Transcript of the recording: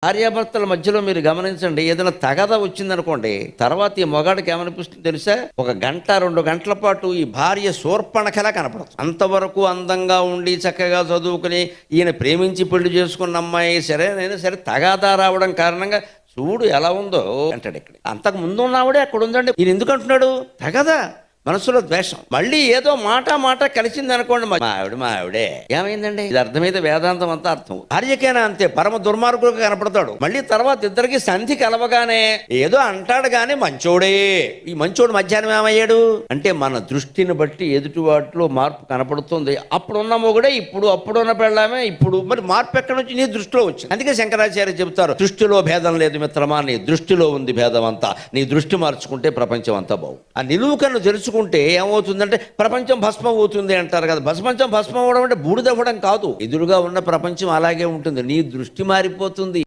భార్యాభర్తల మధ్యలో మీరు గమనించండి, ఏదైనా తగద వచ్చిందనుకోండి, తర్వాత ఈ మొగాడికి ఏమనిపిస్తుంది తెలుసా? 1-2 గంటల పాటు ఈ భార్య శూర్పణఖలా కనపడుతుంది. అంతవరకు అందంగా ఉండి చక్కగా చదువుకుని ఈయన ప్రేమించి పెళ్లి చేసుకున్న అమ్మాయి సరేనైనా సరే తగాదా రావడం కారణంగా చూడు ఎలా ఉందో అంటాడు. ఇక్కడ అంతకు ముందు ఉన్నవాడే అక్కడ ఉందండి. ఈయన ఎందుకు అంటున్నాడు? తగదా, మనసులో ద్వేషం. మళ్ళీ ఏదో మాట కలిసింది అనుకోండి, మా ఆవిడే ఏమైందండి? ఇది అర్థమైతే వేదాంతం అంతా అర్థం. భార్యకైనా అంతే, పరమ దుర్మార్గుడుగా కనపడతాడు. మళ్ళీ తర్వాత ఇద్దరికి సంధి కలవగానే ఏదో అంటాడు కానీ మంచోడే. ఈ మంచోడు మధ్యాహ్నం ఏమయ్యాడు అంటే మన దృష్టిని బట్టి ఎదుటి వాటిలో మార్పు కనపడుతుంది. అప్పుడున్న మొగుడే ఇప్పుడు, అప్పుడున్న పెళ్ళామే ఇప్పుడు. మరి మార్పు ఎక్కడి నుంచి? నీ దృష్టిలో వచ్చింది. అందుకే శంకరాచార్య చెబుతారు, దృష్టిలో భేదం లేదు మిత్రమా, నీ దృష్టిలో ఉంది భేదం అంతా. నీ దృష్టి మార్చుకుంటే ప్రపంచం అంతా బాగు. ఆ నిలువు కన్ను తెలుసుకుంటే ఏమవుతుందంటే ప్రపంచం భస్మం అవుతుంది అంటారు కదా. ప్రపంచం భస్మం అవడం అంటే బూడిదవ్వడం కాదు, ఎదురుగా ఉన్న ప్రపంచం అలాగే ఉంటుంది. నీ దృష్టి మారిపోతుంది.